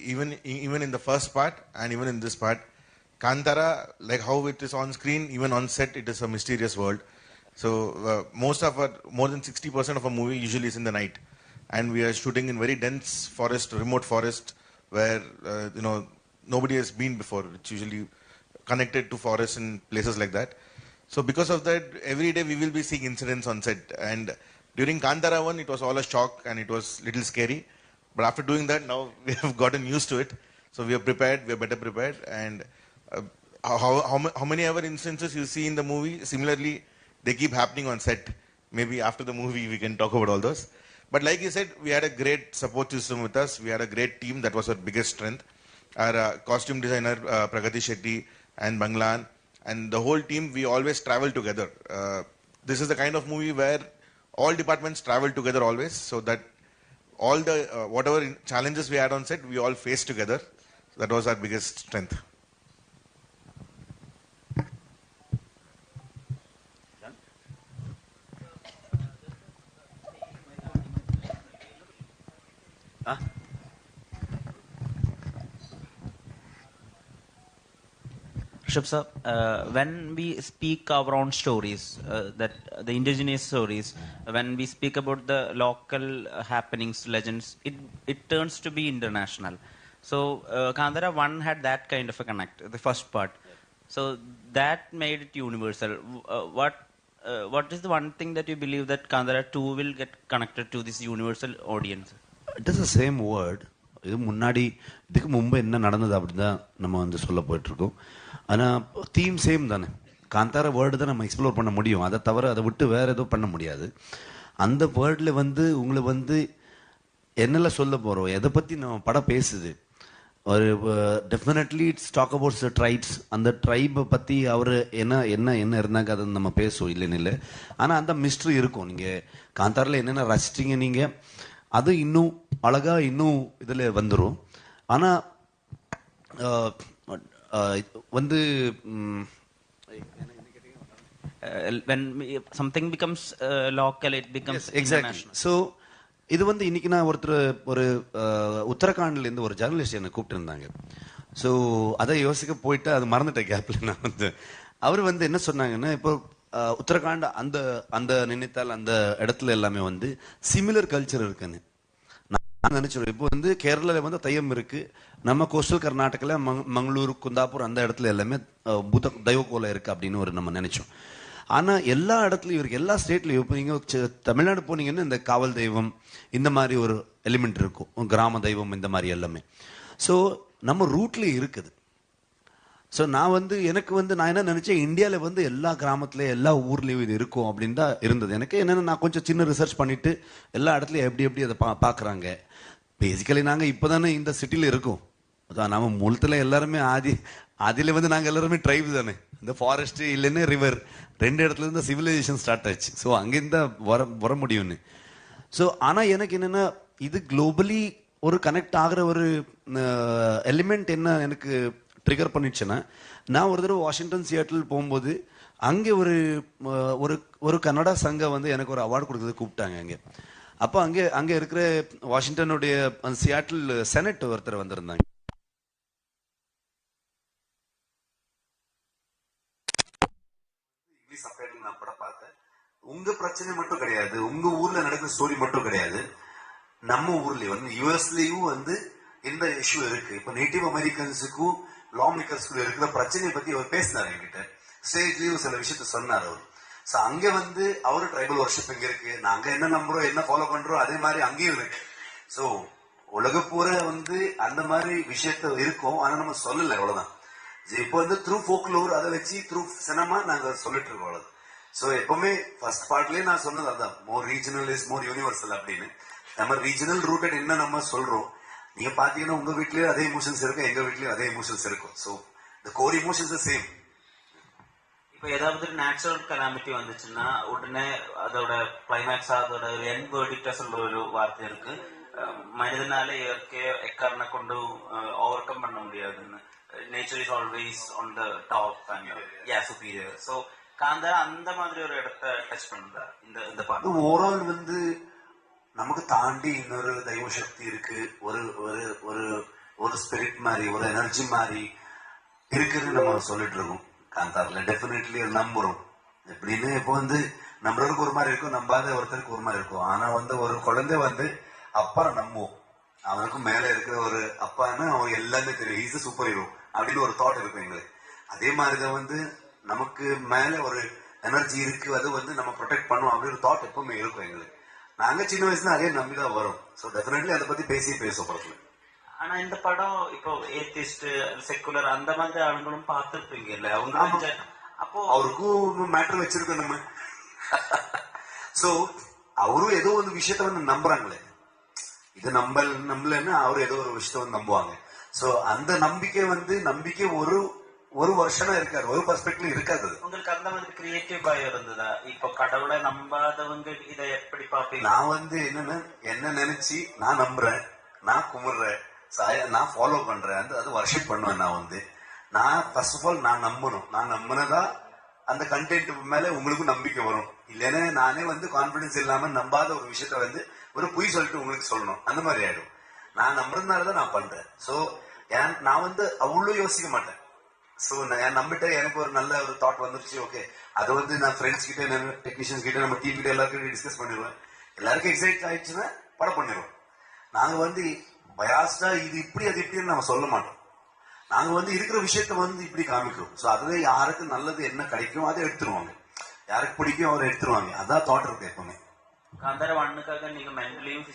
even in the first part and even in this part, Kantara, like how it is on screen, even on set, it is a mysterious world. So more than 60% of a movie usually is in the night, and we are shooting in very dense forest, remote forest, where nobody has been before. It's usually connected to forests and places like that. So because of that, every day we will be seeing incidents on set. And during Kantara 1, it was all a shock and it was little scary. But after doing that, now we have gotten used to it. So we are prepared, we are better prepared. And how many other instances you see in the movie, similarly, they keep happening on set. Maybe after the movie, we can talk about all those. But like you said, we had a great support system with us. We had a great team. That was our biggest strength. Our costume designer, Pragati Shetty and Banglan, and the whole team, we always travel together. This is the kind of movie where all departments travel together always, so that all the whatever challenges we had on set, we all faced together. So that was our biggest strength. Rishabh sir, when we speak our own stories, that the indigenous stories, when we speak about the local happenings, legends, it turns to be international. So Kantara 1 had that kind of a connect, the first part. So that made it universal. What is the one thing that you believe that Kantara 2 will get connected to this universal audience? It is the same word. இது முன்னாடி இதுக்கு முன்பு என்ன நடந்தது அப்படின்னு தான் நம்ம வந்து சொல்ல போயிட்டுருக்கோம். ஆனால் தீம் சேம் தானே. காந்தார வேர்டு தான் நம்ம எக்ஸ்ப்ளோர் பண்ண முடியும். அதை தவிர அதை விட்டு வேறு எதுவும் பண்ண முடியாது. அந்த வேர்டில் வந்து உங்களை வந்து என்னெல்லாம் சொல்ல போகிறோம், எதை பற்றி நம்ம படம் பேசுது, ஒரு definitely it's talk about the tribes. அந்த ட்ரைபை பற்றி அவர் என்ன என்ன என்ன இருந்தாங்க அதை நம்ம பேசுவோம், இல்லைன்னு இல்லை. ஆனால் அந்த மிஸ்ட்ரி இருக்கும். நீங்கள் காந்தாரில் என்னென்ன ரசிச்சிங்க நீங்கள், அது இன்னும் அழகா இன்னும் இதில் வந்துடும். ஆனால் வந்து when something becomes local, it becomes international. So இது வந்து இன்னைக்கு நான் ஒரு உத்தரகாண்ட்லேருந்து ஒரு ஜேர்னலிஸ்ட் என்னை கூப்பிட்டுருந்தாங்க. ஸோ அதை யோசிக்க போயிட்டு அது மறந்துட்டேன் கேப்பில். நான் வந்து அவர் வந்து என்ன சொன்னாங்கன்னா, இப்போ உத்தரகாண்ட் அந்த அந்த நினைத்தால் அந்த இடத்துல எல்லாமே வந்து சிமிலர் கல்ச்சர் இருக்குன்னு நான் நினைச்சிருவேன். இப்போ வந்து கேரளாவில் வந்து தையம் இருக்கு, நம்ம கோஸ்டல் கர்நாடகாவில் மங்களூர், குந்தாப்பூர் அந்த இடத்துல எல்லாமே தெய்வக்கோலை இருக்கு அப்படின்னு ஒரு நம்ம நினைச்சோம். ஆனால் எல்லா இடத்துலையும் இருக்கு, எல்லா ஸ்டேட்லையும். இப்போ நீங்கள் தமிழ்நாடு போனீங்கன்னா இந்த காவல் தெய்வம் இந்த மாதிரி ஒரு எலிமெண்ட் இருக்கும், கிராம தெய்வம் இந்த மாதிரி எல்லாமே. ஸோ நம்ம ரூட்லேயே இருக்குது. ஸோ நான் வந்து எனக்கு வந்து நான் என்ன நினச்சேன், இந்தியாவில் வந்து எல்லா கிராமத்துலேயும் எல்லா ஊர்லேயும் இது இருக்கும் அப்படின்னு தான் இருந்தது எனக்கு. என்னென்னா நான் கொஞ்சம் சின்ன ரிசர்ச் பண்ணிவிட்டு எல்லா இடத்துலையும் எப்படி எப்படி அதை பார்க்குறாங்க. பேசிக்கலி நாங்கள் இப்போ தானே இந்த சிட்டியில் இருக்கோம். அதான் நம்ம மூலத்தில் எல்லாருமே அதில் வந்து நாங்கள் எல்லாருமே ட்ரைப் தானே. இந்த ஃபாரஸ்ட்டு இல்லைன்னா ரிவர், ரெண்டு இடத்துல இருந்து சிவிலைசேஷன் ஸ்டார்ட் ஆச்சு. ஸோ அங்கேருந்து தான் வர முடியும்னு. ஸோ ஆனால் எனக்கு என்னென்னா, இது குளோபலி ஒரு கனெக்ட் ஆகிற ஒரு எலிமெண்ட் என்ன எனக்கு ட்ரிகர் பண்ணிடுச்சுன்னா, நான் ஒரு தடவை வாஷிங்டன் சியாட்டில் போகும்போது அங்கே ஒரு கன்னடா சங்கம் வந்து எனக்கு ஒரு அவார்டு கொடுக்குறது கூப்பிட்டாங்க அங்கே. அப்போ அங்கே இருக்கிற வாஷிங்டனுடைய சியாட்டில் செனட் ஒருத்தர் வந்திருந்தாங்க. இங்கிலீஷ் சப்டைட்டில் நான் படம் பார்த்தேன். உங்க பிரச்சனை மட்டும் கிடையாது, உங்க ஊர்ல நடக்கிற ஸ்டோரி மட்டும் கிடையாது, நம்ம ஊர்லயும் வந்து யூஎஸ்லயும் வந்து இந்த இஷ்யூ இருக்கு. இப்போ நேட்டிவ் அமெரிக்கன்ஸுக்கும் லா மேக்கர்ஸ்க்கும் இருக்கிற பிரச்சனையை பத்தி அவர் பேசினார் என்கிட்ட. ஸ்டேஜ்லயும் சில விஷயத்த சொன்னார் அவர். ஸோ அங்க வந்து அவரு ட்ரைபல் வர்ஷிப் இங்க இருக்கு, நாங்க என்ன நம்புறோம் என்ன ஃபாலோ பண்றோம் அதே மாதிரி அங்கேயும் இருக்கு. ஸோ உலக பூரா வந்து அந்த மாதிரி விஷயத்த இருக்கும், ஆனா நம்ம சொல்லல, அவ்வளவுதான். இப்போ வந்து த்ரூ ஃபோக்லோர் அதை வச்சு த்ரூ சினிமா நாங்க சொல்லிட்டு இருக்கோம், அவ்வளவு. ஸோ எப்பவுமே ஃபர்ஸ்ட் பார்ட்லயே நான் சொன்னது அதான், மோர் ரீஜனல் இஸ் மோர் யூனிவர்சல் அப்படின்னு. நம்ம ரீஜனல் ரூட்டட் என்ன நம்ம சொல்றோம், நீங்க பாத்தீங்கன்னா உங்க வீட்லயும் அதே இமோஷன்ஸ் இருக்கும், எங்க வீட்லயும் அதே இமோஷன்ஸ் இருக்கும். So the core emotions same. இப்போ ஏதாவது ஒரு நேச்சுரல் கலாமிட்டி வந்துச்சுன்னா உடனே அதோட கிளைமேக்ஸா அதோட ஒரு எண்ட் வேர்டிக்டா சொல்ற ஒரு வார்த்தை இருக்கு, மனிதனால இயற்கையை எக்காரண கொண்டு ஓவர் கம் பண்ண முடியாதுன்னு. Nature is always on the top and superior. So Kantara அந்த மாதிரி ஒரு இடத்த டச் பண்ணுதா இந்த பாட்டு? ஓவரால் வந்து நமக்கு தாண்டி இன்னொரு தெய்வ சக்தி இருக்கு, ஒரு ஒரு ஒரு ஸ்பிரிட் மாதிரி ஒரு எனர்ஜி மாதிரி இருக்குன்னு நம்ம சொல்லிட்டு இருக்கோம் காந்தாரில். டெஃபினெட்லி நம்புறோம் எப்படின்னு. இப்போ வந்து நம்புறதுக்கு ஒரு மாதிரி இருக்கும், நம்பாத ஒருத்தருக்கு ஒரு மாதிரி இருக்கும். ஆனா வந்து ஒரு குழந்தை வந்து அப்பா நம்புவோம், அவனுக்கும் மேல இருக்கிற ஒரு அப்பான்னு அவன் எல்லாமே தெரியும், இஸ் சூப்பர் ஹீரோ அப்படின்னு ஒரு தாட் இருக்கும் எங்களுக்கு. அதே மாதிரிதான் வந்து நமக்கு மேல ஒரு எனர்ஜி இருக்கு, அது வந்து நம்ம ப்ரொடெக்ட் பண்ணுவோம் அப்படின்னு ஒரு தாட் எப்பவுமே இருக்கும் எங்களுக்கு. நாங்க சின்ன வயசுல அதே நம்பிதான் வரும். ஸோ டெஃபினெட்லி அதை பத்தி பேசுவோம் படத்துல. ஆனா இந்த படம் இப்போ ஏத்திஸ்ட் செக்குலர் அந்த மாதிரி ஆளுங்களும் பார்த்துருப்பீங்கல்ல அவங்க. அப்போ அவருக்கும் மேட்டர் வச்சிருக்கோம் நம்ம. சோ அவரும் ஏதோ ஒரு விஷயத்த வந்து நம்புறாங்களே, இது நம்பலன்னு அவரு ஏதோ ஒரு விஷயத்த வந்து நம்புவாங்க. சோ அந்த நம்பிக்கை ஒரு வருஷமா இருக்காது, ஒரு பர்ஸ்பெக்டிவ் இருக்காது. உங்களுக்கு அந்த மாதிரி கிரியேட்டிவ் பயம் இருந்ததா? இப்போ கடவுளை நம்பாதவங்க இதை எப்படி பாப்பீங்க? நான் வந்து என்ன நினைச்சு நான் நம்புறேன், நான் கும்பிடுறேன், நான் ஃபாலோ பண்றேன், அது வர்ஷிப் பண்ணுவேன். நான் ஃபர்ஸ்ட் ஆஃப் ஆல் நான் நம்பணும். நான் நம்பினதா அந்த கண்டென்ட் மேல உங்களுக்கும் நம்பிக்கை வரும். இல்லைன்னா நானே வந்து கான்பிடன்ஸ் இல்லாம நம்பாத ஒரு விஷயத்த வந்து ஒரு பொய் சொல்லிட்டு உங்களுக்கு சொல்லணும், அந்த மாதிரி ஆயிடும். நான் நம்புறதுனாலதான் நான் பண்றேன். சோ நான் வந்து அவ்வளவு யோசிக்க மாட்டேன். சோ நான் நம்பிட்டு எனக்கு ஒரு நல்ல ஒரு தாட் வந்துருச்சு, ஓகே, அது வந்து நான் ஃப்ரெண்ட்ஸ் கிட்ட டெக்னீஷியன்ஸ் கிட்ட நம்ம டீம் கிட்ட எல்லாருக்கும் டிஸ்கஸ் பண்ணிடுவேன். எல்லாருக்கும் எக்ஸைட் ஆயிடுச்சுன்னா படம் பண்ணிடுவோம். நாங்க வந்து பயாஸ்டா இது இப்படி அது இப்படின்னு நம்ம சொல்ல மாட்டோம். நாங்க வந்து இருக்கிற விஷயத்த வந்து இப்படி காமிக்கிறோம். சோ அதுல யாருக்கு நல்லது என்ன கிடைக்கும் அதை எடுத்துருவாங்க, யாருக்கு பிடிக்கும் அவரை எடுத்துருவாங்க. அதான் தாட் இருக்கு எப்பவுமே. காந்தார 1க்காக நீங்க மென்டலியும்